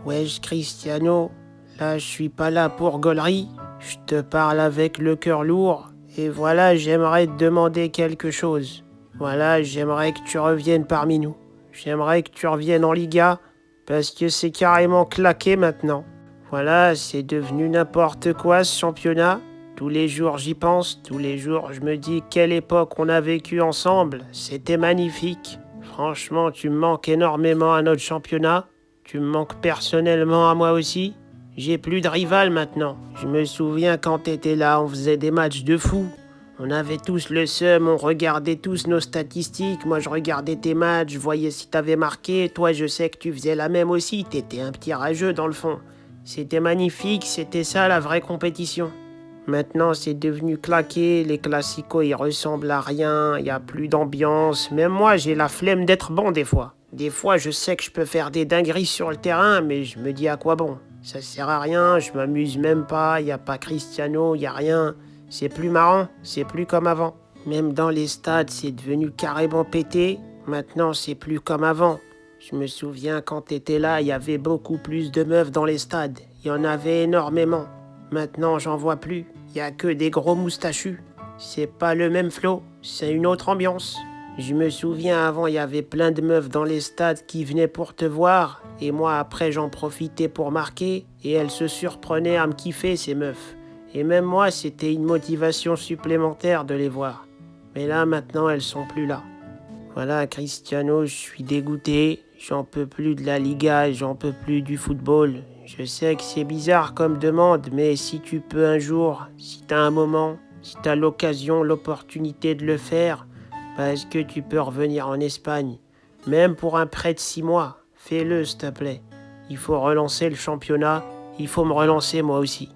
Wesh Cristiano, là je suis pas là pour gaulerie, je te parle avec le cœur lourd, et voilà j'aimerais te demander quelque chose. Voilà, j'aimerais que tu reviennes parmi nous. J'aimerais que tu reviennes en Liga, parce que c'est carrément claqué maintenant. Voilà, c'est devenu n'importe quoi ce championnat. Tous les jours j'y pense, tous les jours je me dis quelle époque on a vécu ensemble, c'était magnifique. Franchement, tu me manques énormément à notre championnat. Tu me manques personnellement à moi aussi. J'ai plus de rival maintenant. Je me souviens quand t'étais là, on faisait des matchs de fou. On avait tous le seum, on regardait tous nos statistiques. Moi, je regardais tes matchs, je voyais si t'avais marqué. Toi, je sais que tu faisais la même aussi. T'étais un petit rageux dans le fond. C'était magnifique, c'était ça la vraie compétition. Maintenant, c'est devenu claqué, les classicos, ils ressemblent à rien, il n'y a plus d'ambiance. Même moi, j'ai la flemme d'être bon des fois. Des fois, je sais que je peux faire des dingueries sur le terrain, mais je me dis à quoi bon. Ça sert à rien, je m'amuse même pas, il n'y a pas Cristiano, il n'y a rien. C'est plus marrant, c'est plus comme avant. Même dans les stades, c'est devenu carrément pété. Maintenant, c'est plus comme avant. Je me souviens quand t'étais là, il y avait beaucoup plus de meufs dans les stades. Il y en avait énormément. Maintenant, j'en vois plus. Il y a que des gros moustachus. C'est pas le même flow, c'est une autre ambiance. Je me souviens avant, il y avait plein de meufs dans les stades qui venaient pour te voir. Et moi, après, j'en profitais pour marquer. Et elles se surprenaient à me kiffer, ces meufs. Et même moi, c'était une motivation supplémentaire de les voir. Mais là, maintenant, elles sont plus là. Voilà, Cristiano, je suis dégoûté. J'en peux plus de la Liga, j'en peux plus du football. Je sais que c'est bizarre comme demande, mais si tu peux un jour, si t'as un moment, si t'as l'occasion, l'opportunité de le faire, est-ce que tu peux revenir en Espagne? Même pour un prêt de 6 mois, fais-le s'il te plaît. Il faut relancer le championnat, il faut me relancer moi aussi.